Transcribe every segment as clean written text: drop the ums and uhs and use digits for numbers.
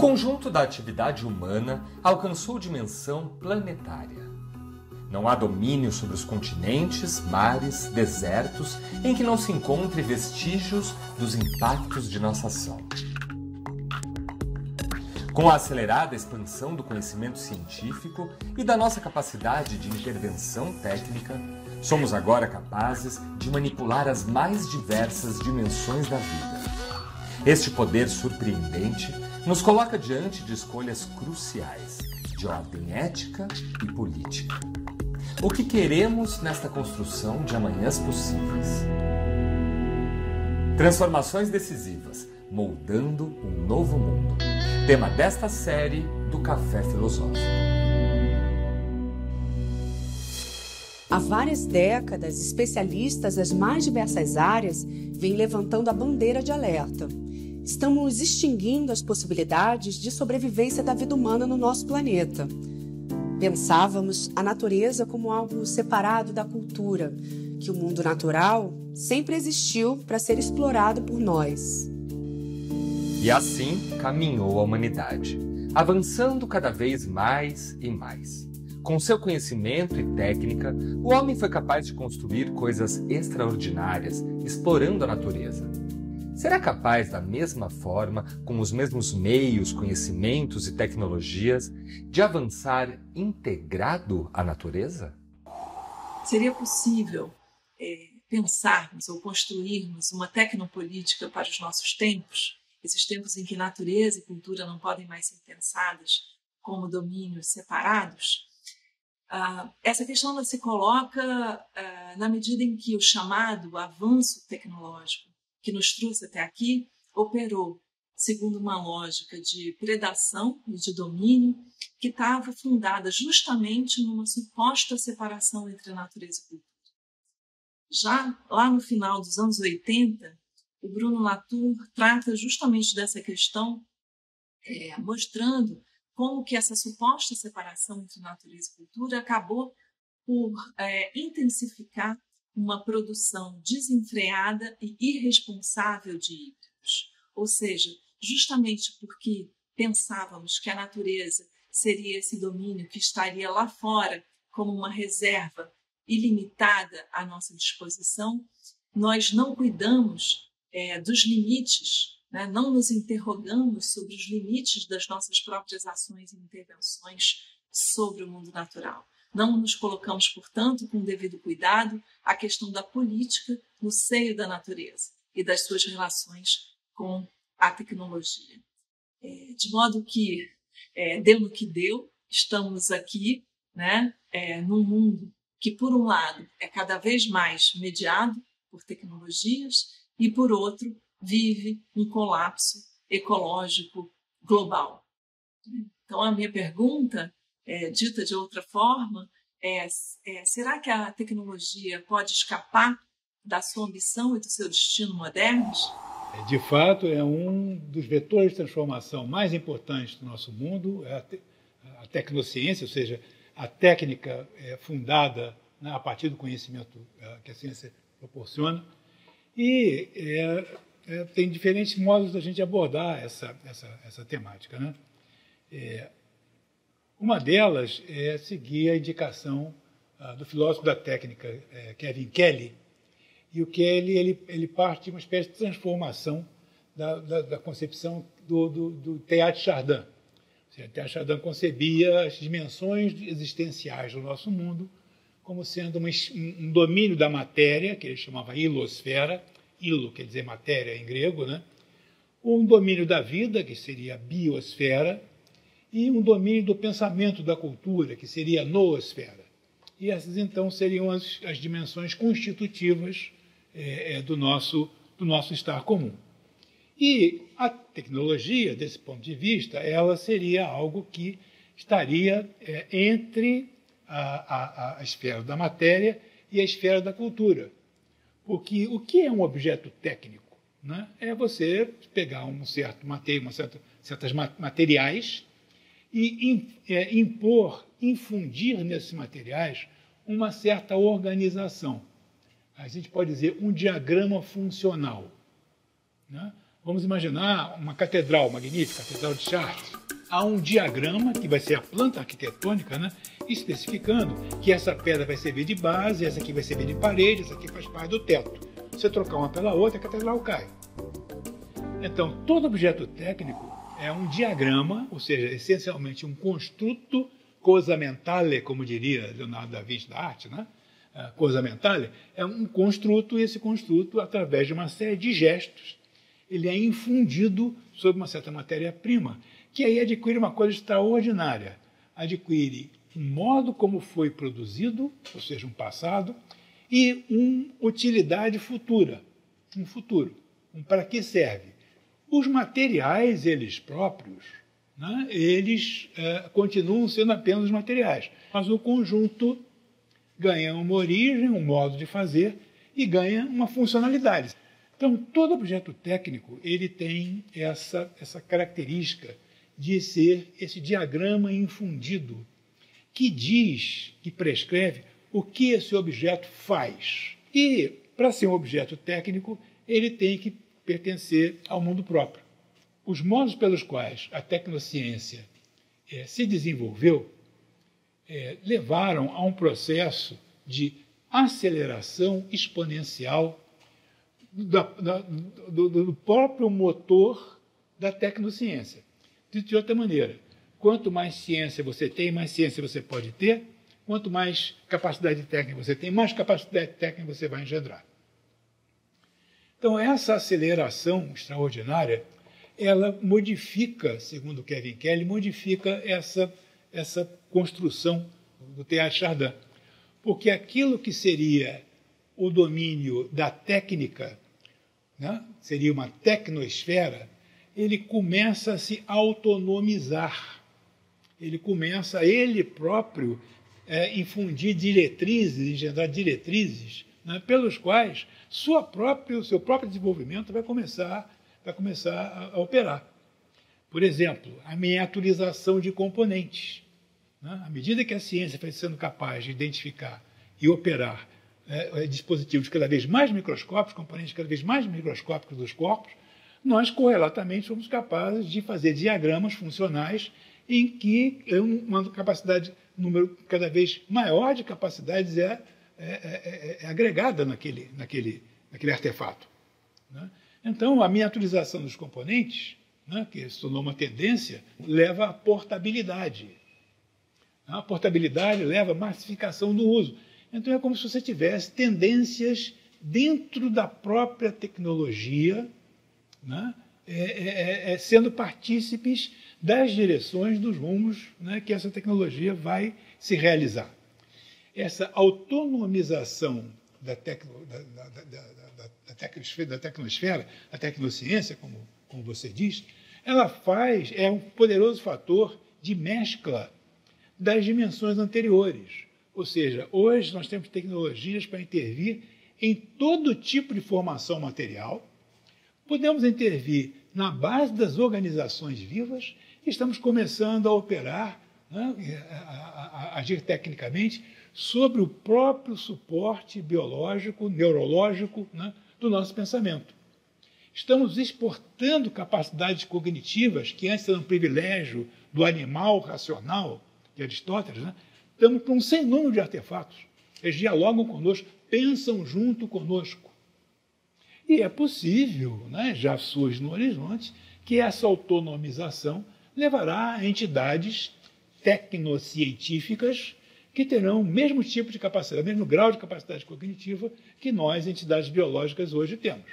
conjunto da atividade humana alcançou dimensão planetária. Não há domínio sobre os continentes, mares, desertos, em que não se encontre vestígios dos impactos de nossa ação. Com a acelerada expansão do conhecimento científico e da nossa capacidade de intervenção técnica, somos agora capazes de manipular as mais diversas dimensões da vida. Este poder surpreendente nos coloca diante de escolhas cruciais, de ordem ética e política. O que queremos nesta construção de amanhãs possíveis? Transformações decisivas, moldando um novo mundo. Tema desta série do Café Filosófico. Há várias décadas, especialistas das mais diversas áreas vêm levantando a bandeira de alerta. Estamos extinguindo as possibilidades de sobrevivência da vida humana no nosso planeta. Pensávamos a natureza como algo separado da cultura, que o mundo natural sempre existiu para ser explorado por nós. E assim caminhou a humanidade, avançando cada vez mais e mais. Com seu conhecimento e técnica, o homem foi capaz de construir coisas extraordinárias, explorando a natureza. Será capaz, da mesma forma, com os mesmos meios, conhecimentos e tecnologias, de avançar integrado à natureza? Seria possível pensarmos ou construirmos uma tecnopolítica para os nossos tempos? Esses tempos em que natureza e cultura não podem mais ser pensadas como domínios separados? Essa questão ela se coloca na medida em que o chamado avanço tecnológico que nos trouxe até aqui operou segundo uma lógica de predação e de domínio que estava fundada justamente numa suposta separação entre a natureza e a cultura. Já lá no final dos anos 80, o Bruno Latour trata justamente dessa questão, mostrando como que essa suposta separação entre natureza e cultura acabou por intensificar uma produção desenfreada e irresponsável de híbridos. Ou seja, justamente porque pensávamos que a natureza seria esse domínio que estaria lá fora como uma reserva ilimitada à nossa disposição, nós não cuidamos dos limites, né? Não nos interrogamos sobre os limites das nossas próprias ações e intervenções sobre o mundo natural. Não nos colocamos, portanto, com o devido cuidado, à questão da política no seio da natureza e das suas relações com a tecnologia. De modo que deu no que deu, estamos aqui, né, num mundo que, por um lado, é cada vez mais mediado por tecnologias e, por outro, vive um colapso ecológico global. Então, a minha pergunta, dita de outra forma, será que a tecnologia pode escapar da sua ambição e do seu destino modernos? De fato, é um dos vetores de transformação mais importantes do nosso mundo, a tecnociência, ou seja, a técnica fundada a partir do conhecimento que a ciência proporciona. E tem diferentes modos da gente abordar essa temática, né? Uma delas é seguir a indicação do filósofo da técnica, Kevin Kelly. E o Kelly ele parte de uma espécie de transformação da concepção do Teilhard de Chardin. Ou seja, Teilhard de Chardin concebia as dimensões existenciais do nosso mundo como sendo um domínio da matéria, que ele chamava ilosfera, ilo quer dizer matéria em grego, né? Um domínio da vida, que seria a biosfera, e um domínio do pensamento da cultura, que seria a noosfera. E essas, então, seriam as dimensões constitutivas do nosso estar comum. E a tecnologia, desse ponto de vista, ela seria algo que estaria entre a esfera da matéria e a esfera da cultura. Porque o que é um objeto técnico? Né? É você pegar certos materiais e infundir nesses materiais uma certa organização. A gente pode dizer um diagrama funcional. Né? Vamos imaginar uma catedral magnífica, a Catedral de Chartres. Há um diagrama, que vai ser a planta arquitetônica, né, especificando que essa pedra vai servir de base, essa aqui vai servir de parede, essa aqui faz parte do teto. Se você trocar uma pela outra, a catedral cai. Então, todo objeto técnico é um diagrama, ou seja, essencialmente um construto cosa mentale, como diria Leonardo da Vinci da arte, né? Cosa mentale é um construto, e esse construto, através de uma série de gestos, ele é infundido sobre uma certa matéria-prima, que aí adquire uma coisa extraordinária. Adquire um modo como foi produzido, ou seja, um passado, e uma utilidade futura, um futuro, um para que serve. Os materiais, eles próprios, né, eles continuam sendo apenas materiais, mas o conjunto ganha uma origem, um modo de fazer e ganha uma funcionalidade. Então, todo objeto técnico ele tem essa característica de ser esse diagrama infundido que diz, que prescreve o que esse objeto faz. E, para ser um objeto técnico, ele tem que pertencer ao mundo próprio. Os modos pelos quais a tecnociência se desenvolveu levaram a um processo de aceleração exponencial do próprio motor da tecnociência. De outra maneira, quanto mais ciência você tem, mais ciência você pode ter, quanto mais capacidade técnica você tem, mais capacidade técnica você vai engendrar. Então, essa aceleração extraordinária, ela modifica, segundo Kevin Kelly, modifica essa construção do Teilhard de Chardin. Porque aquilo que seria o domínio da técnica, né, seria uma tecnosfera, ele começa a se autonomizar. Ele começa, ele próprio, infundir diretrizes, engendrar diretrizes, né, pelos quais seu próprio desenvolvimento vai começar a operar. Por exemplo, a miniaturização de componentes. Né? À medida que a ciência vai sendo capaz de identificar e operar dispositivos cada vez mais microscópicos, componentes cada vez mais microscópicos dos corpos, nós correlatamente somos capazes de fazer diagramas funcionais em que uma capacidade, um número cada vez maior de capacidades é agregada naquele artefato. Né? Então, a miniaturização dos componentes, né, que se tornou uma tendência, leva à portabilidade. A portabilidade leva à massificação do uso. Então, é como se você tivesse tendências dentro da própria tecnologia, né, sendo partícipes das direções, dos rumos, né, que essa tecnologia vai se realizar. Essa autonomização da tecnosfera, a tecnociência, como você diz, ela é um poderoso fator de mescla das dimensões anteriores. Ou seja, hoje nós temos tecnologias para intervir em todo tipo de formação material, podemos intervir na base das organizações vivas e estamos começando a operar, né, a agir tecnicamente sobre o próprio suporte biológico, neurológico, né, do nosso pensamento. Estamos exportando capacidades cognitivas que antes eram um privilégio do animal racional, de Aristóteles, né? Estamos com um sem número de artefatos. Eles dialogam conosco, pensam junto conosco. E é possível, né, já surge no horizonte, que essa autonomização levará a entidades tecnocientíficas que terão o mesmo tipo de capacidade, o mesmo grau de capacidade cognitiva que nós, entidades biológicas, hoje temos.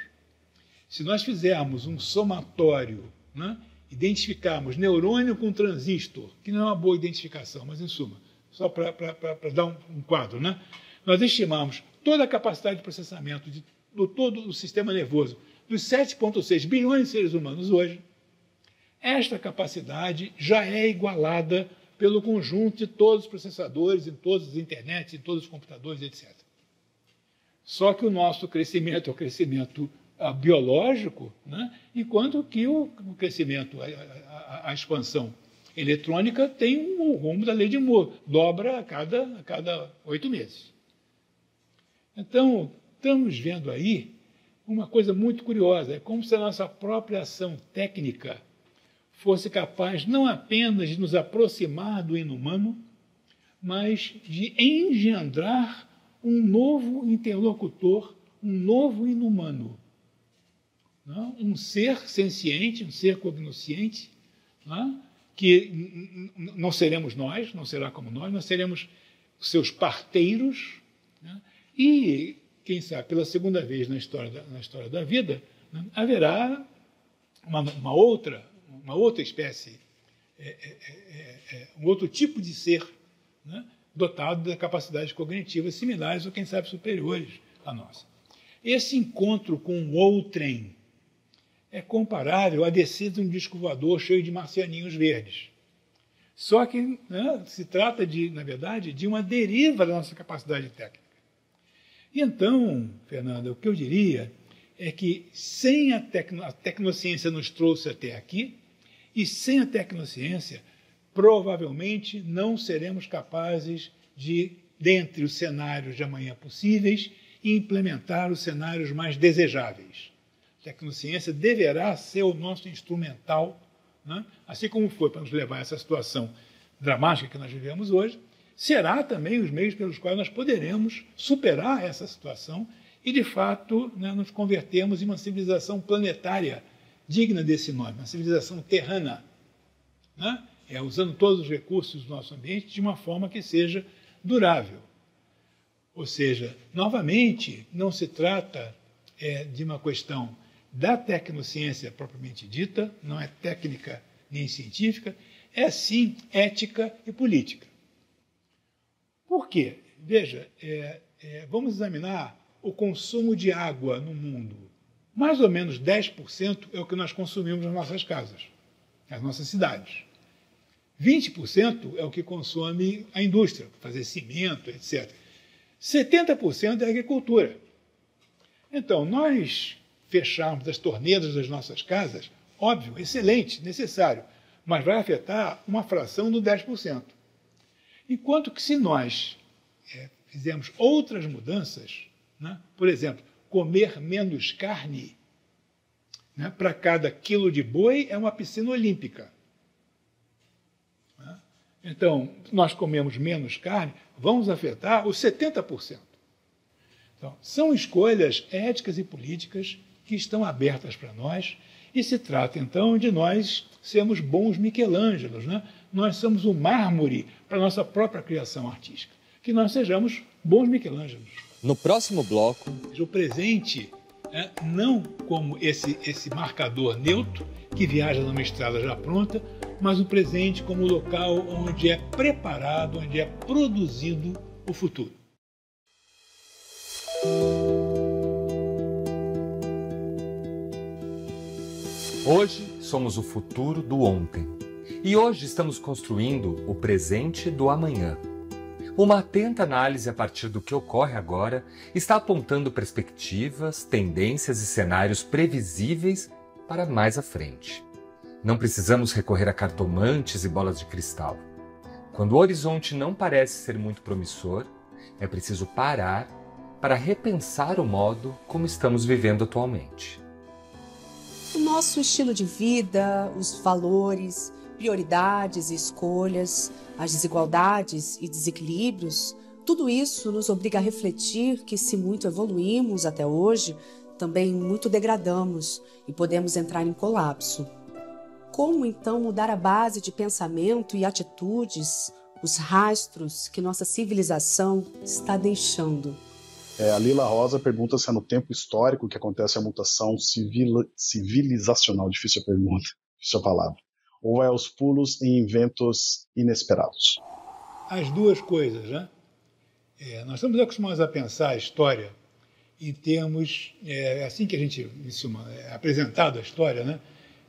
Se nós fizermos um somatório, né, identificarmos neurônio com transistor, que não é uma boa identificação, mas em suma, só para dar um quadro, né, nós estimamos toda a capacidade de processamento de todo o sistema nervoso dos 7,6 bilhões de seres humanos hoje. Esta capacidade já é igualada pelo conjunto de todos os processadores, em todas as internets, em todos os computadores, etc. Só que o nosso crescimento é o crescimento biológico, né? Enquanto que o crescimento, a expansão eletrônica tem o rumo da lei de Moore, dobra a cada 8 meses. Então, estamos vendo aí uma coisa muito curiosa. É como se a nossa própria ação técnica fosse capaz não apenas de nos aproximar do inumano, mas de engendrar um novo interlocutor, um novo inumano. Não? Um ser senciente, um ser cognosciente, não? Que não seremos nós, não será como nós seremos seus parteiros, né? E, quem sabe, pela segunda vez na história da vida, né, haverá uma outra espécie, um outro tipo de ser, né, dotado de capacidades cognitivas similares ou, quem sabe, superiores à nossa. Esse encontro com o outrem é comparável à descida de um disco voador cheio de marcianinhos verdes. Só que, né, se trata, na verdade, de uma deriva da nossa capacidade técnica. E então, Fernanda, o que eu diria é que sem a tecnociência nos trouxe até aqui, e sem a tecnociência, provavelmente não seremos capazes de, dentre os cenários de amanhã possíveis, implementar os cenários mais desejáveis. A tecnociência deverá ser o nosso instrumental, né? Assim como foi para nos levar a essa situação dramática que nós vivemos hoje, será também os meios pelos quais nós poderemos superar essa situação e, de fato, né, nos convertermos em uma civilização planetária digna desse nome, uma civilização terrana, né? Usando todos os recursos do nosso ambiente de uma forma que seja durável. Ou seja, novamente, não se trata de uma questão da tecnociência propriamente dita, não é técnica nem científica, é sim ética e política. Por quê? Veja, vamos examinar o consumo de água no mundo. Mais ou menos 10% é o que nós consumimos nas nossas casas, nas nossas cidades. 20% é o que consome a indústria, fazer cimento, etc. 70% é a agricultura. Então, nós fecharmos as torneiras das nossas casas, óbvio, excelente, necessário, mas vai afetar uma fração do 10%. Enquanto que se nós fizermos outras mudanças, né, por exemplo, comer menos carne, né, para cada quilo de boi é uma piscina olímpica. Né? Então, nós comemos menos carne, vamos afetar os 70%. Então, são escolhas éticas e políticas que estão abertas para nós e se trata, então, de nós sermos bons Michelangelos, né? Nós somos o mármore para a nossa própria criação artística. Que nós sejamos bons Michelangelos. No próximo bloco... O presente, não como esse marcador neutro que viaja numa estrada já pronta, mas o presente como o local onde é preparado, onde é produzido o futuro. Hoje somos o futuro do ontem. E hoje estamos construindo o presente do amanhã. Uma atenta análise a partir do que ocorre agora está apontando perspectivas, tendências e cenários previsíveis para mais à frente. Não precisamos recorrer a cartomantes e bolas de cristal. Quando o horizonte não parece ser muito promissor, é preciso parar para repensar o modo como estamos vivendo atualmente. O nosso estilo de vida, os valores, prioridades e escolhas, as desigualdades e desequilíbrios, tudo isso nos obriga a refletir que, se muito evoluímos até hoje, também muito degradamos e podemos entrar em colapso. Como, então, mudar a base de pensamento e atitudes, os rastros que nossa civilização está deixando? A Lila Rosa pergunta se é no tempo histórico que acontece a mutação civilizacional, difícil a pergunta, difícil a palavra, ou é aos pulos em eventos inesperados? As duas coisas, né? Nós estamos acostumados a pensar a história em termos, assim que a gente é apresentado a história, né?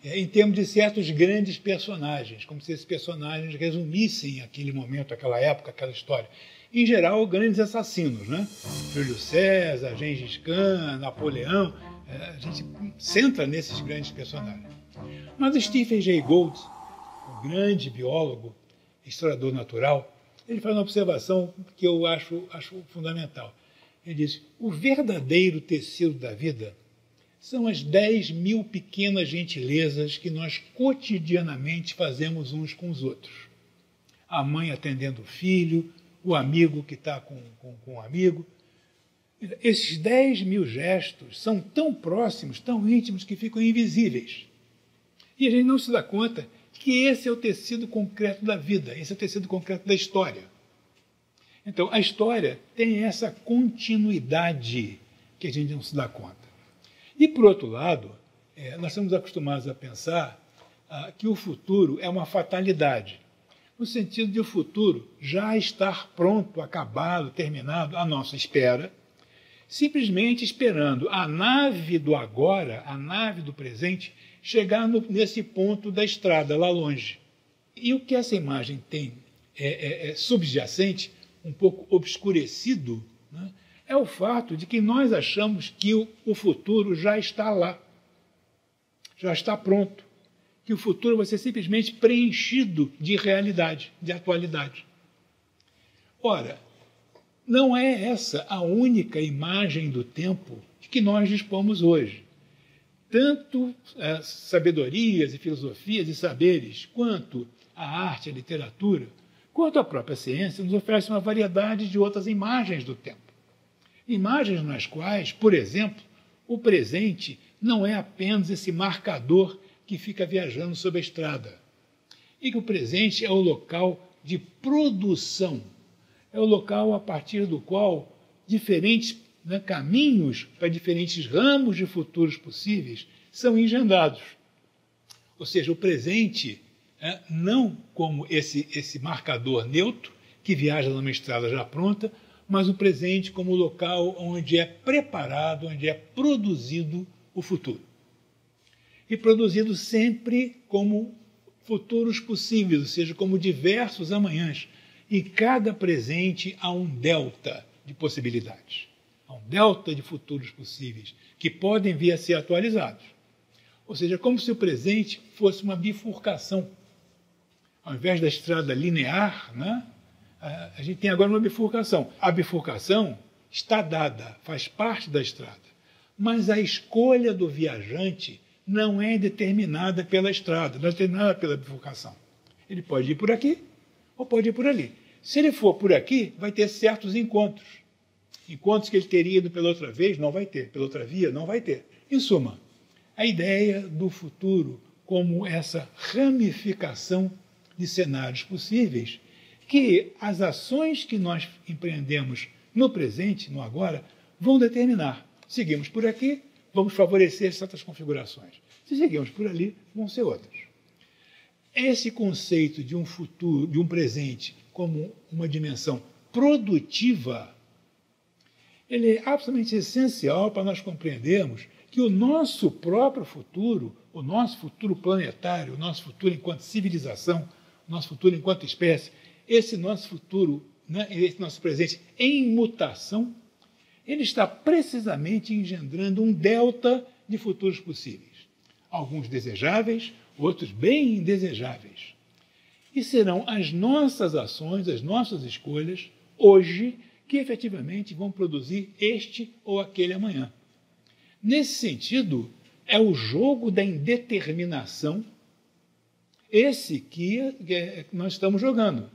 Em termos de certos grandes personagens, como se esses personagens resumissem aquele momento, aquela época, aquela história. Em geral, grandes assassinos, né? Júlio César, Gengis Khan, Napoleão, a gente centra nesses grandes personagens. Mas Stephen Jay Gould, o grande biólogo, historiador natural, ele faz uma observação que eu acho fundamental. Ele diz: o verdadeiro tecido da vida são as 10.000 pequenas gentilezas que nós cotidianamente fazemos uns com os outros. A mãe atendendo o filho, o amigo que está com um amigo. Esses 10.000 gestos são tão próximos, tão íntimos, que ficam invisíveis. E a gente não se dá conta que esse é o tecido concreto da vida, esse é o tecido concreto da história. Então, a história tem essa continuidade que a gente não se dá conta. E, por outro lado, nós estamos acostumados a pensar que o futuro é uma fatalidade, no sentido de o futuro já estar pronto, acabado, terminado, à nossa espera, simplesmente esperando a nave do agora, a nave do presente, chegar nesse ponto da estrada, lá longe. E o que essa imagem tem subjacente, um pouco obscurecido, né, é o fato de que nós achamos que o futuro já está lá, já está pronto, que o futuro vai ser simplesmente preenchido de realidade, de atualidade. Ora, não é essa a única imagem do tempo de que nós dispomos hoje. Tanto sabedorias e filosofias e saberes, quanto a arte, a literatura, quanto a própria ciência, nos oferecem uma variedade de outras imagens do tempo. Imagens nas quais, por exemplo, o presente não é apenas esse marcador que fica viajando sobre a estrada. E que o presente é o local de produção, é o local a partir do qual diferentes caminhos para diferentes ramos de futuros possíveis são engendrados. Ou seja, o presente, não como esse marcador neutro que viaja numa estrada já pronta, mas o presente como local onde é preparado, onde é produzido o futuro. E produzido sempre como futuros possíveis, ou seja, como diversos amanhãs. Em cada presente há um delta de possibilidades. Há um delta de futuros possíveis que podem vir a ser atualizados. Ou seja, como se o presente fosse uma bifurcação. Ao invés da estrada linear, né, a gente tem agora uma bifurcação. A bifurcação está dada, faz parte da estrada. Mas a escolha do viajante não é determinada pela estrada, não é determinada pela bifurcação. Ele pode ir por aqui ou pode ir por ali. Se ele for por aqui, vai ter certos encontros. Encontros que ele teria ido pela outra vez, não vai ter. Pela outra via, não vai ter. Em suma, a ideia do futuro como essa ramificação de cenários possíveis que as ações que nós empreendemos no presente, no agora, vão determinar. Seguimos por aqui, vamos favorecer certas configurações. Se seguimos por ali, vão ser outras. Esse conceito de um futuro, de um presente, como uma dimensão produtiva, ele é absolutamente essencial para nós compreendermos que o nosso próprio futuro, o nosso futuro planetário, o nosso futuro enquanto civilização, o nosso futuro enquanto espécie, esse nosso futuro, esse nosso presente em mutação, ele está precisamente engendrando um delta de futuros possíveis. Alguns desejáveis, outros bem indesejáveis. E serão as nossas ações, as nossas escolhas, hoje, que efetivamente vão produzir este ou aquele amanhã. Nesse sentido, é o jogo da indeterminação, esse que nós estamos jogando.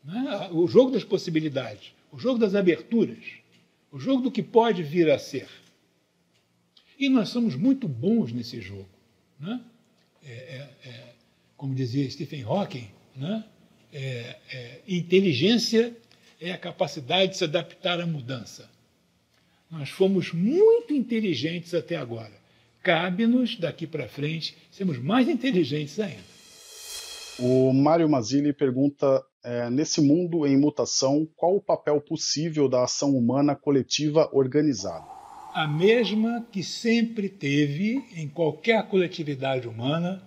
Né? O jogo das possibilidades, o jogo das aberturas, o jogo do que pode vir a ser. E nós somos muito bons nesse jogo. Né? Como dizia Stephen Hawking, né? Inteligência é a capacidade de se adaptar à mudança. Nós fomos muito inteligentes até agora. Cabe-nos, daqui para frente, sermos mais inteligentes ainda. O Mário Mazzilli pergunta, nesse mundo em mutação, qual o papel possível da ação humana coletiva organizada? A mesma que sempre teve em qualquer coletividade humana,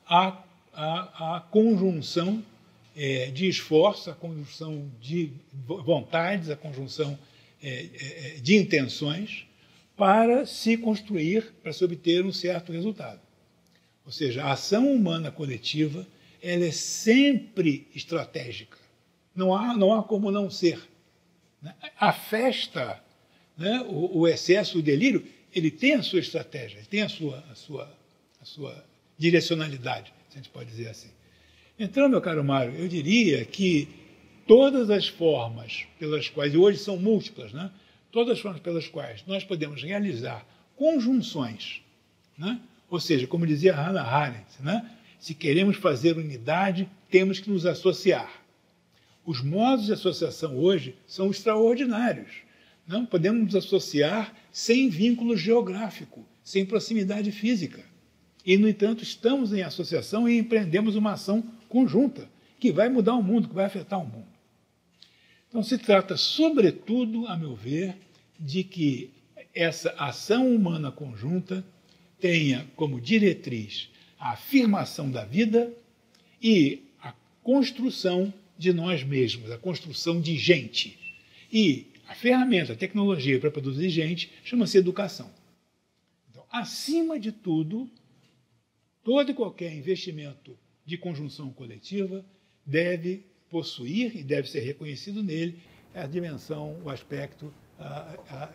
a conjunção de esforço, a conjunção de vontades, a conjunção de intenções para se construir, para se obter um certo resultado. Ou seja, a ação humana coletiva ela é sempre estratégica. Não há como não ser. A festa, né, o excesso, o delírio, ele tem a sua estratégia, ele tem a sua direcionalidade, se a gente pode dizer assim. Então, meu caro Mário, eu diria que todas as formas pelas quais, e hoje são múltiplas, né? Todas as formas pelas quais nós podemos realizar conjunções, né? Ou seja, como dizia Hannah Arendt, né? Se queremos fazer unidade, temos que nos associar. Os modos de associação hoje são extraordinários. Não podemos nos associar sem vínculo geográfico, sem proximidade física. E, no entanto, estamos em associação e empreendemos uma ação conjunta que vai mudar o mundo, que vai afetar o mundo. Então, se trata, sobretudo, a meu ver, de que essa ação humana conjunta tenha como diretriz a afirmação da vida e a construção de nós mesmos, a construção de gente. E a ferramenta, a tecnologia para produzir gente, chama-se educação. Então, acima de tudo, todo e qualquer investimento de conjunção coletiva deve possuir e deve ser reconhecido nele a dimensão, o aspecto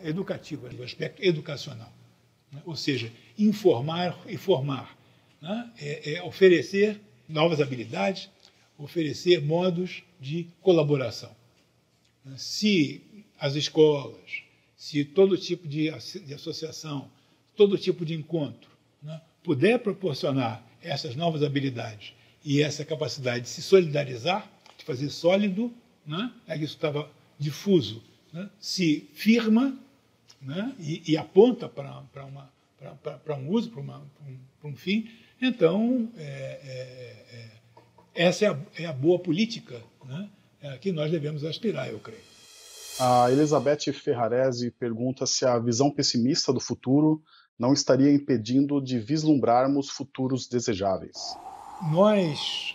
educativo, o aspecto educacional. Né? Ou seja, informar e formar. Né? Oferecer novas habilidades, oferecer modos de colaboração. Se as escolas, se todo tipo de associação, todo tipo de encontro, né, puder proporcionar essas novas habilidades e essa capacidade de se solidarizar, de fazer sólido, né, que isso estava difuso, né, se firma, né, e aponta para um uso, para um fim, então essa é a boa política, né, que nós devemos aspirar, eu creio. A Elizabeth Ferrarese pergunta se a visão pessimista do futuro não estaria impedindo de vislumbrarmos futuros desejáveis. Nós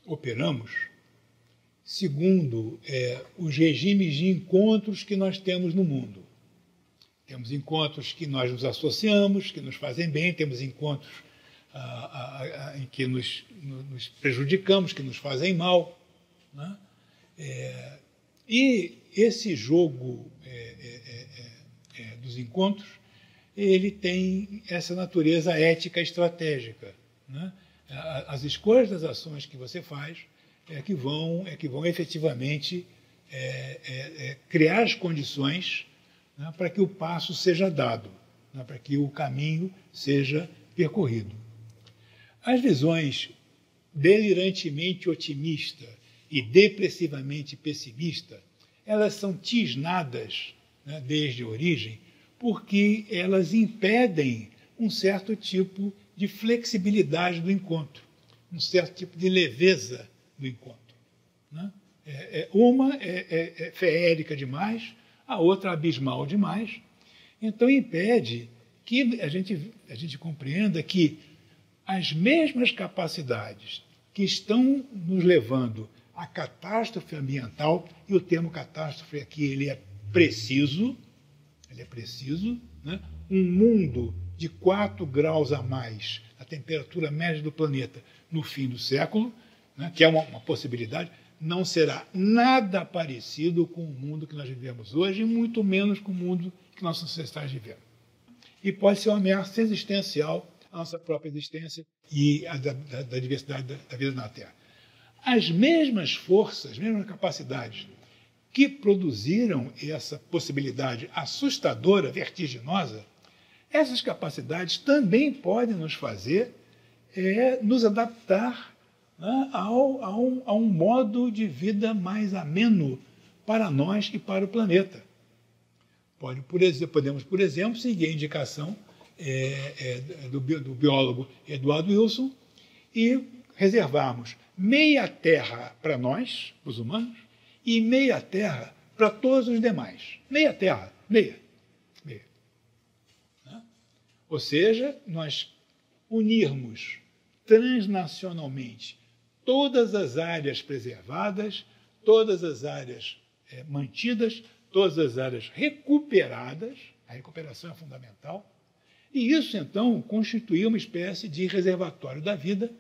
operamos segundo os regimes de encontros que nós temos no mundo. Temos encontros que nós nos associamos, que nos fazem bem, temos encontros em que nos prejudicamos, que nos fazem mal, né? E esse jogo dos encontros, ele tem essa natureza ética estratégica, né? As escolhas das ações que você faz que vão efetivamente criar as condições, né, para que o passo seja dado, né, para que o caminho seja percorrido. As visões delirantemente otimista e depressivamente pessimista, elas são tisnadas, né, desde a origem, porque elas impedem um certo tipo de flexibilidade do encontro, um certo tipo de leveza do encontro. Né? Uma é feérica demais, a outra abismal demais, então impede que a gente compreenda que as mesmas capacidades que estão nos levando à catástrofe ambiental, e o termo catástrofe aqui ele é preciso, né? Um mundo de 4 graus a mais a temperatura média do planeta no fim do século, né? Que é uma possibilidade, não será nada parecido com o mundo que nós vivemos hoje, e muito menos com o mundo que nossos ancestrais viveram. E pode ser uma ameaça existencial à nossa própria existência e da diversidade da vida na Terra. As mesmas forças, as mesmas capacidades que produziram essa possibilidade assustadora, vertiginosa, essas capacidades também podem nos fazer nos adaptar, né, a um modo de vida mais ameno para nós e para o planeta. Podemos, por exemplo, seguir a indicação do biólogo Eduardo Wilson e reservarmos meia terra para nós, os humanos, e meia terra para todos os demais. Meia terra, meia. Né? Ou seja, nós unirmos transnacionalmente todas as áreas preservadas, todas as áreas mantidas, todas as áreas recuperadas, a recuperação é fundamental, e isso, então, constitui uma espécie de reservatório da vida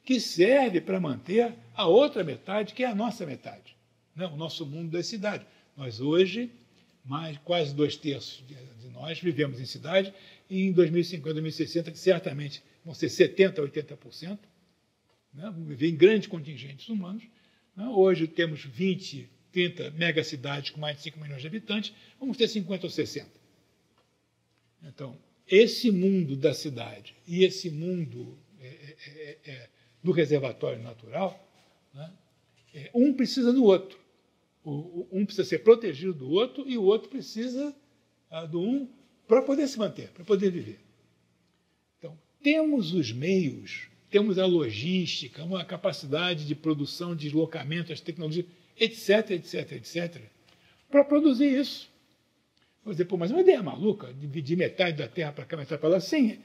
que serve para manter a outra metade, que é a nossa metade, né? O nosso mundo da cidade. Nós hoje quase 2/3 de nós vivemos em cidade, e em 2050, 2060, que certamente vão ser 70% a 80%, né? Vão viver em grandes contingentes humanos. Né? Hoje temos 20, 30 megacidades com mais de 5 milhões de habitantes, vamos ter 50 ou 60. Então, esse mundo da cidade e esse mundo do reservatório natural, né? Um precisa do outro. Um precisa ser protegido do outro e o outro precisa do um para poder se manter, para poder viver. Então, temos os meios, temos a logística, uma capacidade de produção, de deslocamento, as tecnologias, etc., etc., etc., para produzir isso. Vou dizer, pô, mas uma ideia maluca, dividir metade da Terra para cá, metade para lá. Sim,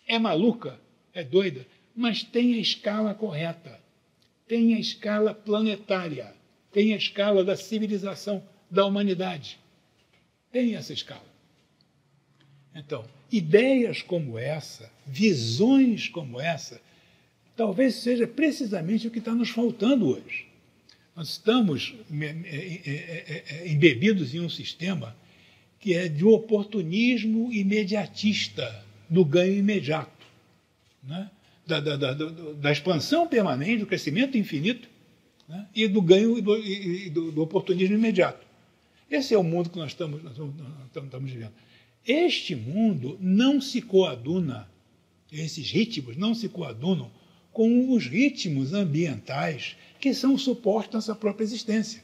é maluca, é doida, mas tem a escala correta, tem a escala planetária, tem a escala da civilização, da humanidade. Tem essa escala. Então, ideias como essa, visões como essa, talvez seja precisamente o que está nos faltando hoje. Nós estamos embebidos em um sistema que é de oportunismo imediatista, do ganho imediato, né? Da expansão permanente, do crescimento infinito, né? E do ganho e do oportunismo imediato. Esse é o mundo que nós estamos vivendo. Este mundo não se coaduna, esses ritmos não se coadunam com os ritmos ambientais que são o suporte da nossa própria existência.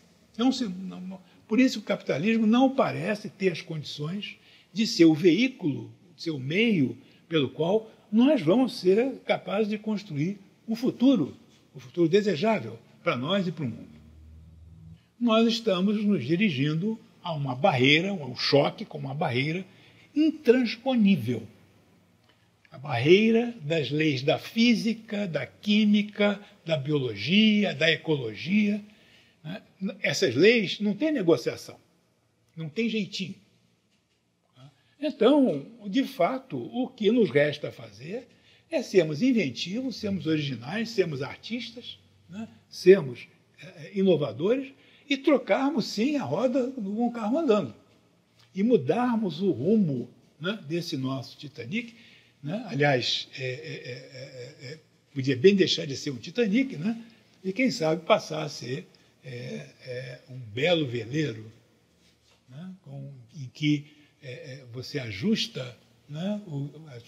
Por isso o capitalismo não parece ter as condições de ser o veículo, de ser o meio pelo qual nós vamos ser capazes de construir um futuro desejável para nós e para o mundo. Nós estamos nos dirigindo a uma barreira, a um choque com uma barreira intransponível. A barreira das leis da física, da química, da biologia, da ecologia. Né? Essas leis não têm negociação, não tem jeitinho. Então, de fato, o que nos resta fazer é sermos inventivos, sermos originais, sermos artistas, né? Sermos inovadores e trocarmos, sim, a roda do carro andando. E mudarmos o rumo, né, desse nosso Titanic. Né? Aliás, podia bem deixar de ser um Titanic, né? E, quem sabe, passar a ser um belo veleiro, né? Em que você ajusta, né,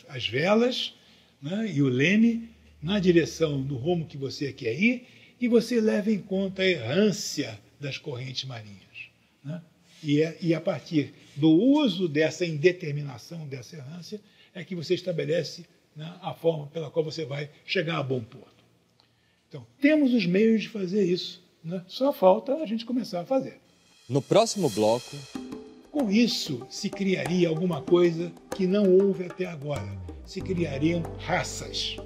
as velas, né, e o leme na direção do rumo que você quer ir e você leva em conta a errância das correntes marinhas. Né? E a partir do uso dessa indeterminação, dessa errância, é que você estabelece, né, a forma pela qual você vai chegar a bom porto. Então, temos os meios de fazer isso. Né? Só falta a gente começar a fazer. No próximo bloco... Com isso, se criaria alguma coisa que não houve até agora. Se criariam raças.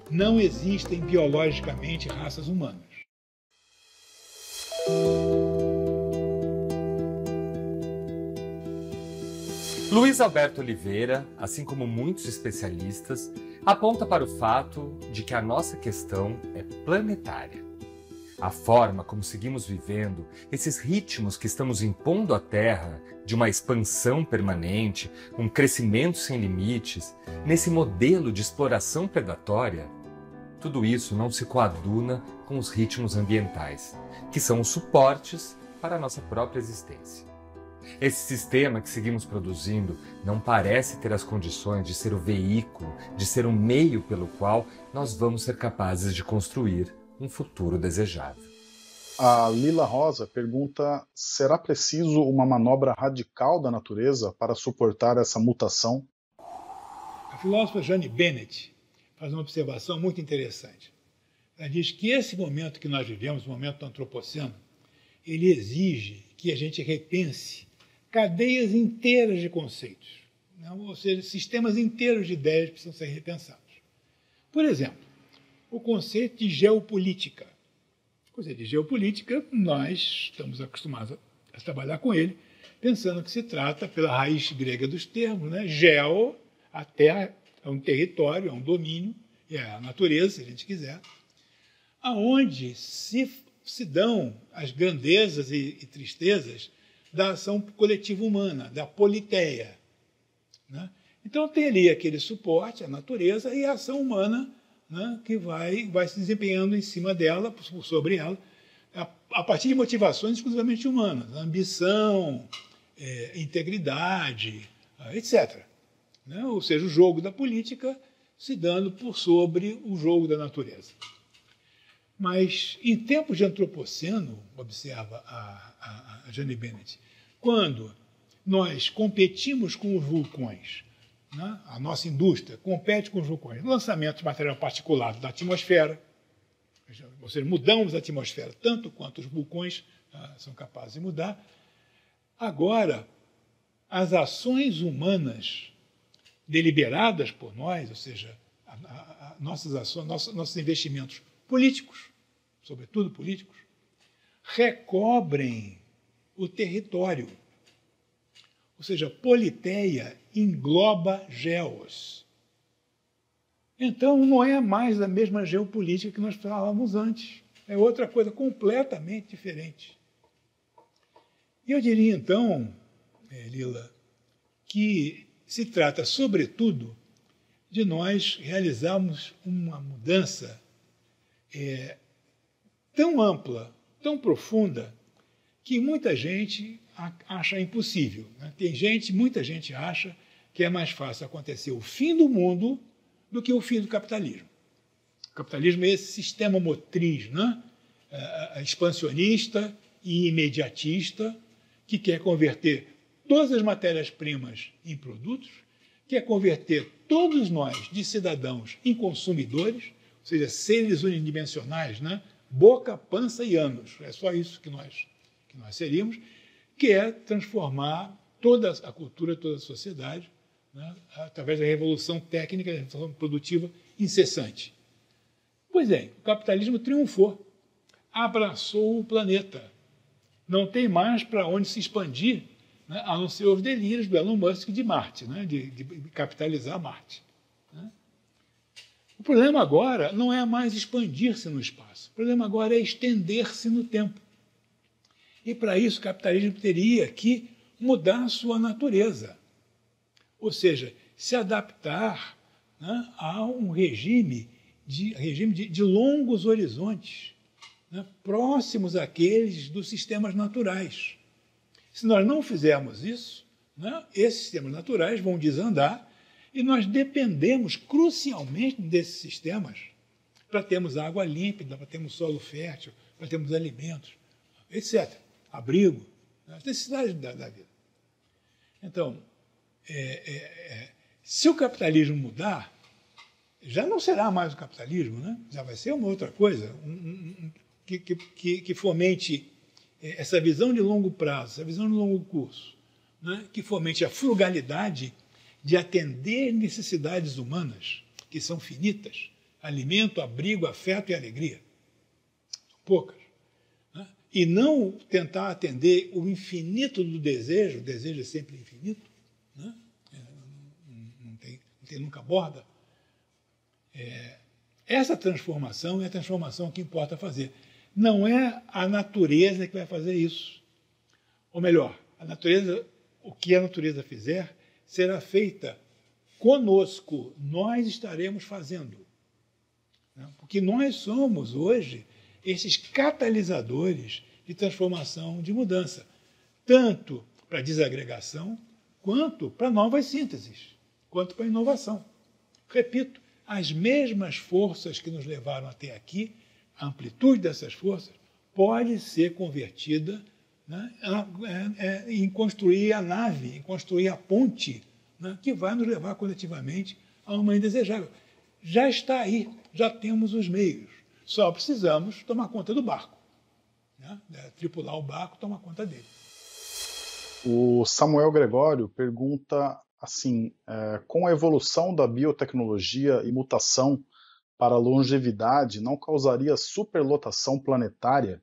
Não existem biologicamente raças humanas. Luiz Alberto Oliveira, assim como muitos especialistas, aponta para o fato de que a nossa questão é planetária. A forma como seguimos vivendo, esses ritmos que estamos impondo à Terra, de uma expansão permanente, um crescimento sem limites, nesse modelo de exploração predatória, tudo isso não se coaduna com os ritmos ambientais, que são os suportes para a nossa própria existência. Esse sistema que seguimos produzindo não parece ter as condições de ser o veículo, de ser um meio pelo qual nós vamos ser capazes de construir um futuro desejável. A Lila Rosa pergunta: será preciso uma manobra radical da natureza para suportar essa mutação? A filósofa Jane Bennett faz uma observação muito interessante. Ela diz que esse momento que nós vivemos, o momento do antropoceno, ele exige que a gente repense cadeias inteiras de conceitos, né? Ou seja, sistemas inteiros de ideias precisam ser repensados. Por exemplo, o conceito de geopolítica. O conceito de geopolítica, nós estamos acostumados a trabalhar com ele, pensando que se trata, pela raiz grega dos termos, né? Geo, a terra é um território, é um domínio, é a natureza, se a gente quiser, aonde se dão as grandezas e tristezas da ação coletiva humana, da politeia, né? Então tem ali aquele suporte, a natureza, e a ação humana, né, que vai se desempenhando em cima dela, sobre ela, a partir de motivações exclusivamente humanas, ambição, integridade, etc. Né? Ou seja, o jogo da política se dando por sobre o jogo da natureza. Mas, em tempos de antropoceno, observa a Jane Bennett, quando nós competimos com os vulcões, né? A nossa indústria compete com os vulcões, lançamento de material particulado da atmosfera, ou seja, mudamos a atmosfera tanto quanto os vulcões são capazes de mudar. Agora, as ações humanas deliberadas por nós, ou seja, nossas ações, nossos investimentos políticos, sobretudo políticos, recobrem o território. Ou seja, politeia engloba geos. Então, não é mais a mesma geopolítica que nós falávamos antes. É outra coisa completamente diferente. E eu diria, então, Lila, que se trata, sobretudo, de nós realizarmos uma mudança tão ampla, tão profunda, que muita gente acha impossível, né? Muita gente acha que é mais fácil acontecer o fim do mundo do que o fim do capitalismo. O capitalismo é esse sistema motriz, né? Expansionista e imediatista, que quer converter todas as matérias-primas em produtos, quer converter todos nós, de cidadãos, em consumidores, ou seja, seres unidimensionais, né? Boca, pança e ânus. É só isso que nós seríamos, que é transformar toda a cultura, toda a sociedade, né, através da revolução técnica, da revolução produtiva incessante. Pois é, o capitalismo triunfou, abraçou o planeta. Não tem mais para onde se expandir, né, a não ser os delírios do Elon Musk de Marte, né, de capitalizar Marte. Né. O problema agora não é mais expandir-se no espaço, o problema agora é estender-se no tempo. E, para isso, o capitalismo teria que mudar a sua natureza. Ou seja, se adaptar, né, a um regime de longos horizontes, né, próximos àqueles dos sistemas naturais. Se nós não fizermos isso, né, esses sistemas naturais vão desandar e nós dependemos crucialmente desses sistemas para termos água límpida, para termos solo fértil, para termos alimentos, etc. Abrigo, as necessidades da vida. Então, se o capitalismo mudar, já não será mais o capitalismo, né? Já vai ser uma outra coisa, que fomente essa visão de longo prazo, essa visão de longo curso, né? Que fomente a frugalidade de atender necessidades humanas, que são finitas, alimento, abrigo, afeto e alegria. São poucas. E não tentar atender o infinito do desejo, o desejo é sempre infinito, né? Não tem nunca borda. Essa transformação é a transformação que importa fazer. Não é a natureza que vai fazer isso. Ou melhor, o que a natureza fizer será feita conosco, nós estaremos fazendo. Né? Porque nós somos hoje esses catalisadores de transformação, de mudança, tanto para desagregação, quanto para novas sínteses, quanto para inovação. Repito, as mesmas forças que nos levaram até aqui, a amplitude dessas forças pode ser convertida, né, em construir a nave, em construir a ponte, né, que vai nos levar coletivamente a uma indesejável. Já está aí, já temos os meios. Só precisamos tomar conta do barco. Né? Tripular o barco, tomar conta dele. O Samuel Gregório pergunta assim, com a evolução da biotecnologia e mutação para a longevidade, não causaria superlotação planetária?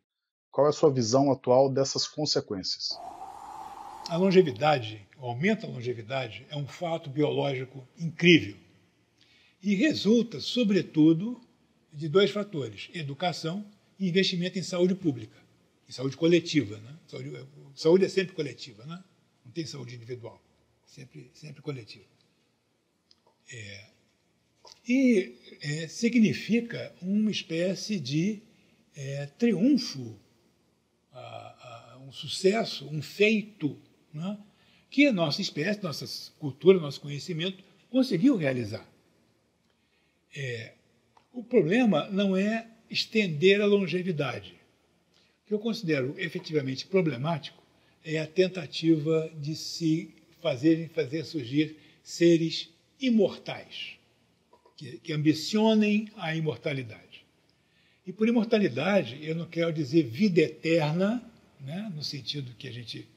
Qual é a sua visão atual dessas consequências? A longevidade, o aumento da longevidade, é um fato biológico incrível. E resulta, sobretudo, de dois fatores: educação e investimento em saúde pública. saúde coletiva, né? Saúde é sempre coletiva, né? Não tem saúde individual, sempre coletiva. Significa uma espécie de triunfo, um sucesso, um feito, né? Que a nossa espécie, nossa cultura, nosso conhecimento conseguiu realizar. O problema não é estender a longevidade. O que eu considero efetivamente problemático é a tentativa de se fazer surgir seres imortais, que ambicionem a imortalidade. E por imortalidade, eu não quero dizer vida eterna, né, no sentido que a gente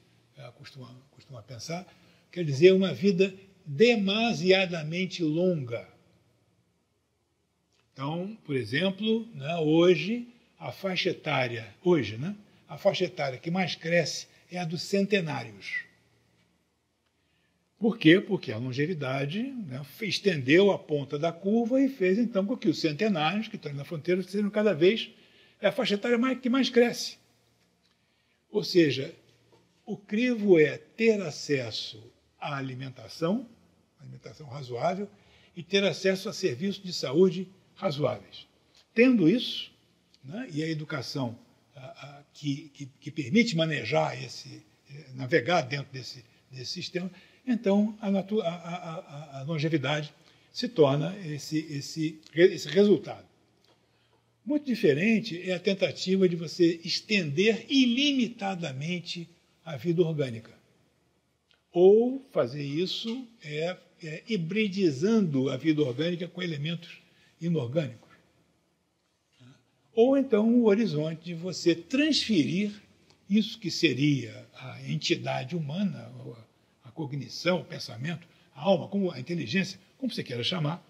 costuma pensar, quer dizer uma vida demasiadamente longa. Então, por exemplo, né, hoje a faixa etária que mais cresce é a dos centenários. Por quê? Porque a longevidade, né, estendeu a ponta da curva e fez então com que os centenários, que estão na fronteira, sejam cada vez a faixa etária que mais cresce. Ou seja, o crivo é ter acesso à alimentação razoável, e ter acesso a serviços de saúde razoáveis. Tendo isso, né, e a educação que permite manejar navegar dentro desse sistema, então a longevidade se torna esse resultado. Muito diferente é a tentativa de você estender ilimitadamente a vida orgânica. Ou fazer isso hibridizando a vida orgânica com elementos inorgânicos. Ou então o horizonte de você transferir isso que seria a entidade humana, a cognição, o pensamento, a alma, como a inteligência, como você queira chamar,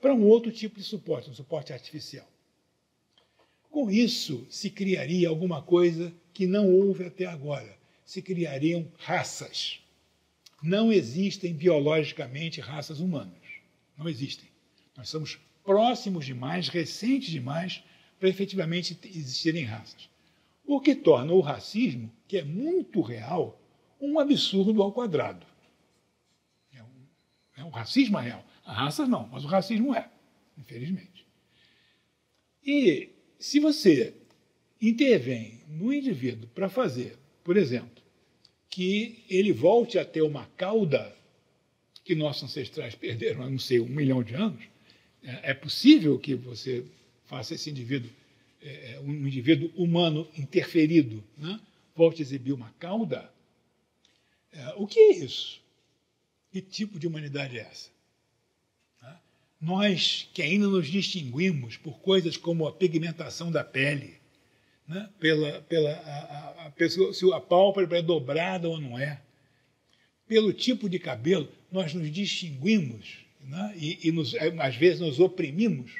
para um outro tipo de suporte, um suporte artificial. Com isso, se criaria alguma coisa que não houve até agora. Se criariam raças. Não existem biologicamente raças humanas. Não existem. Nós somos próximos demais, recentes demais, para efetivamente existirem raças. O que torna o racismo, que é muito real, um absurdo ao quadrado. O racismo é real. A raça não, mas o racismo é, infelizmente. E se você intervém no indivíduo para fazer, por exemplo, que ele volte a ter uma cauda que nossos ancestrais perderam há, não sei, 1 milhão de anos, é possível que você faça esse indivíduo, um indivíduo humano interferido, né, volte a exibir uma cauda? O que é isso? Que tipo de humanidade é essa? Nós que ainda nos distinguimos por coisas como a pigmentação da pele, né, se a pálpebra é dobrada ou não é, pelo tipo de cabelo, nós nos distinguimos, né, às vezes nos oprimimos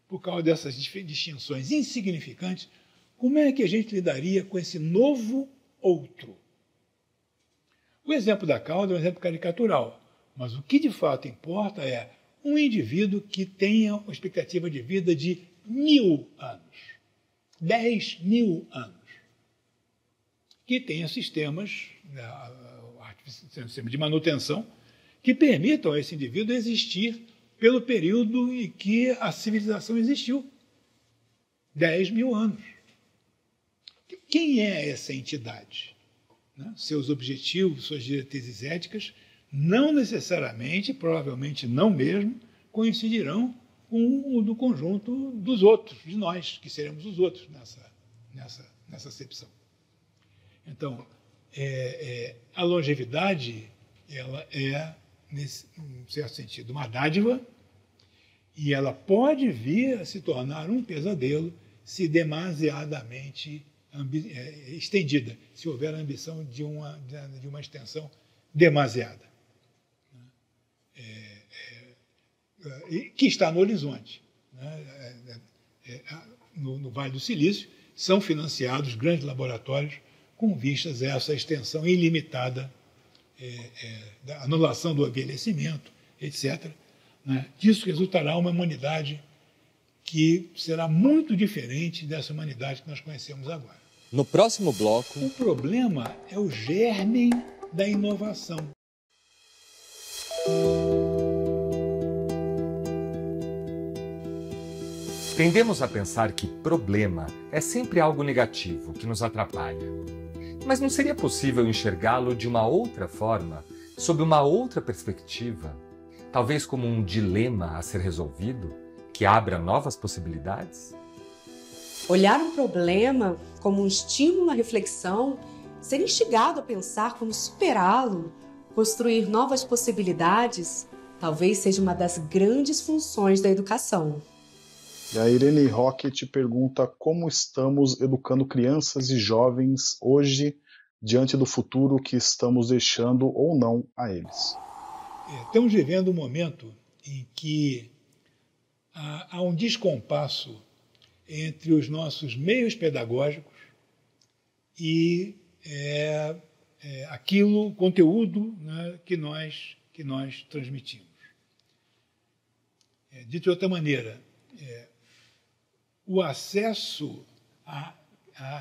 por causa dessas distinções insignificantes. Como é que a gente lidaria com esse novo outro? O exemplo da cauda é um exemplo caricatural, mas o que de fato importa é um indivíduo que tenha uma expectativa de vida de 1000 anos, 10.000 anos, que tenha sistemas de manutenção que permitam a esse indivíduo existir pelo período em que a civilização existiu, 10.000 anos. Quem é essa entidade? Seus objetivos, suas diretrizes éticas, não necessariamente, provavelmente não mesmo, coincidirão com o do conjunto dos outros, de nós, que seremos os outros nessa acepção. Então, a longevidade, ela é, nesse certo sentido, uma dádiva, e ela pode vir a se tornar um pesadelo se demasiadamente estendida, se houver a ambição de uma extensão demasiada. Que está no horizonte. No Vale do Silício, são financiados grandes laboratórios com vistas a essa extensão ilimitada, da anulação do envelhecimento, etc. Disso resultará uma humanidade que será muito diferente dessa humanidade que nós conhecemos agora. No próximo bloco... O problema é o germe da inovação. Tendemos a pensar que problema é sempre algo negativo, que nos atrapalha. Mas não seria possível enxergá-lo de uma outra forma, sob uma outra perspectiva? Talvez como um dilema a ser resolvido, que abra novas possibilidades? Olhar um problema como um estímulo à reflexão, ser instigado a pensar como superá-lo, construir novas possibilidades, talvez seja uma das grandes funções da educação. E a Irene Roque te pergunta como estamos educando crianças e jovens hoje diante do futuro que estamos deixando ou não a eles. Estamos vivendo um momento em que há um descompasso entre os nossos meios pedagógicos e o conteúdo, né, que nós transmitimos. Dito de outra maneira, o acesso a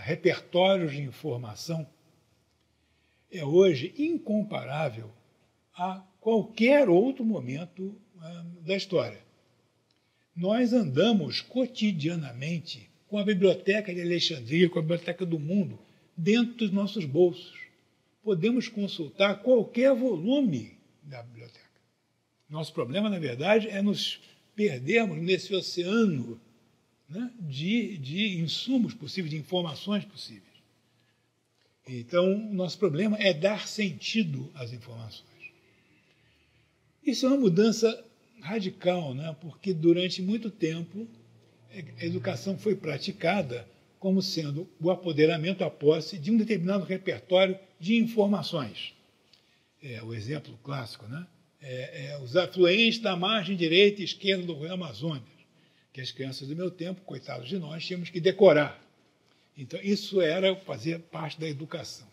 repertórios de informação é hoje incomparável a qualquer outro momento da história. Nós andamos cotidianamente com a Biblioteca de Alexandria, com a Biblioteca do Mundo, dentro dos nossos bolsos. Podemos consultar qualquer volume da biblioteca. Nosso problema, na verdade, é nos perdermos nesse oceano, né, de insumos possíveis, de informações possíveis. Então, o nosso problema é dar sentido às informações. Isso é uma mudança radical, né, porque durante muito tempo a educação foi praticada como sendo o apoderamento, a posse de um determinado repertório de informações. O exemplo clássico, né, os afluentes da margem direita e esquerda do Rio Amazonas, que as crianças do meu tempo, coitados de nós, tínhamos que decorar. Então, isso fazia parte da educação.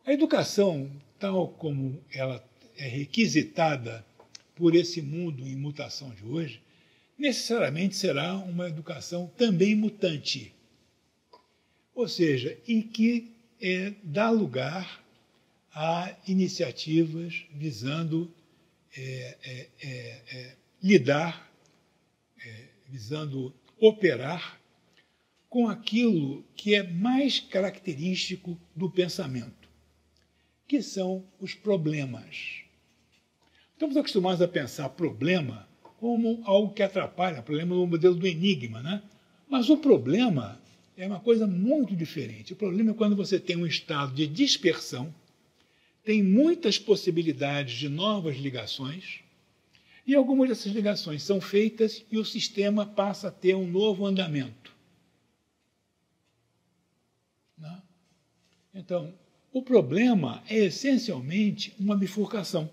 A educação, tal como ela é requisitada por esse mundo em mutação de hoje, necessariamente será uma educação também mutante. Ou seja, e que dá lugar a iniciativas visando lidar, visando operar com aquilo que é mais característico do pensamento, que são os problemas. Estamos acostumados a pensar problema como algo que atrapalha, problema no modelo do enigma, né? Mas o problema é uma coisa muito diferente. O problema é quando você tem um estado de dispersão, tem muitas possibilidades de novas ligações, e algumas dessas ligações são feitas e o sistema passa a ter um novo andamento. Né? Então, o problema é essencialmente uma bifurcação.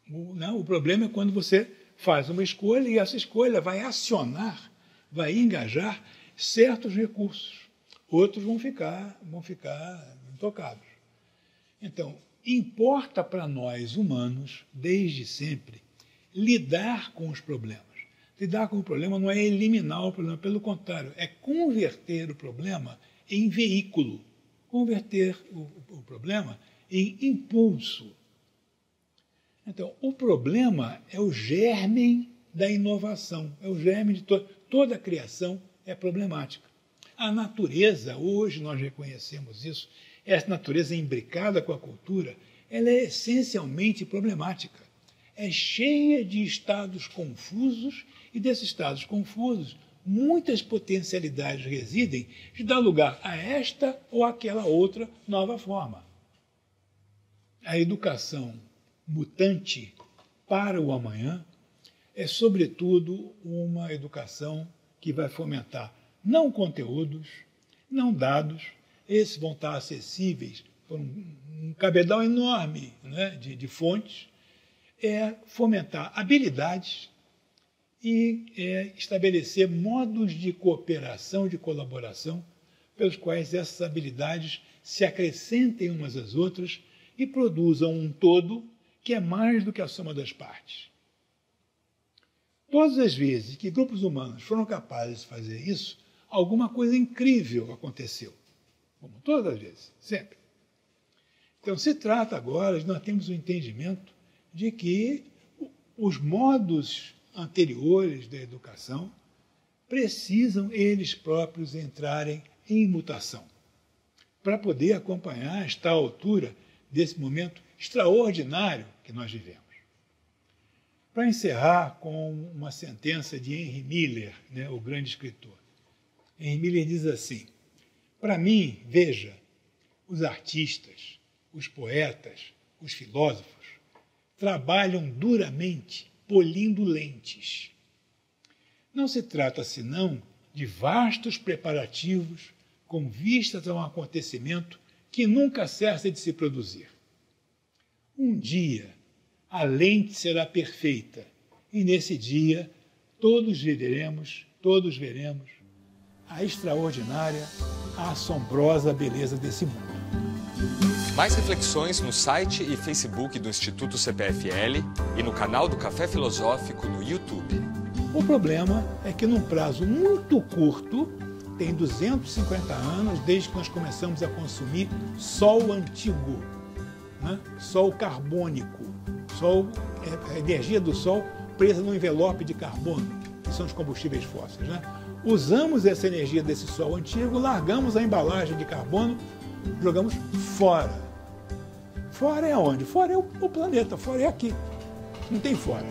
O problema é quando você faz uma escolha e essa escolha vai acionar, vai engajar certos recursos. Outros vão ficar intocados. Então, importa para nós humanos, desde sempre, lidar com os problemas. Lidar com o problema não é eliminar o problema, pelo contrário, é converter o problema em veículo, converter o problema em impulso. Então, o problema é o germe da inovação, é o germe de toda a criação é problemática. A natureza, hoje nós reconhecemos isso, essa natureza imbricada com a cultura, ela é essencialmente problemática. É cheia de estados confusos e desses estados confusos, muitas potencialidades residem de dar lugar a esta ou aquela outra nova forma. A educação mutante para o amanhã é, sobretudo, uma educação que vai fomentar não conteúdos, não dados, esses vão estar acessíveis por um cabedal enorme, né, de fontes, fomentar habilidades e estabelecer modos de cooperação, de colaboração, pelos quais essas habilidades se acrescentem umas às outras e produzam um todo que é mais do que a soma das partes. Todas as vezes que grupos humanos foram capazes de fazer isso, alguma coisa incrível aconteceu. Como todas as vezes, sempre. Então, se trata agora de nós termos o entendimento de que os modos anteriores da educação precisam eles próprios entrarem em mutação para poder acompanhar esta altura desse momento extraordinário que nós vivemos. Para encerrar com uma sentença de Henry Miller, né, o grande escritor. Henry Miller diz assim: para mim, veja, os artistas, os poetas, os filósofos trabalham duramente polindo lentes. Não se trata, senão, de vastos preparativos com vistas a um acontecimento que nunca cessa de se produzir. Um dia, a lente será perfeita e, nesse dia, todos veremos a extraordinária, a assombrosa beleza desse mundo. Mais reflexões no site e Facebook do Instituto CPFL e no canal do Café Filosófico no YouTube. O problema é que num prazo muito curto, tem 250 anos desde que nós começamos a consumir sol antigo, né? Sol carbônico, a energia do sol presa no envelope de carbono, que são os combustíveis fósseis, né? Usamos essa energia desse sol antigo, largamos a embalagem de carbono, jogamos fora. Fora é onde? Fora é o planeta, fora é aqui. Não tem fora.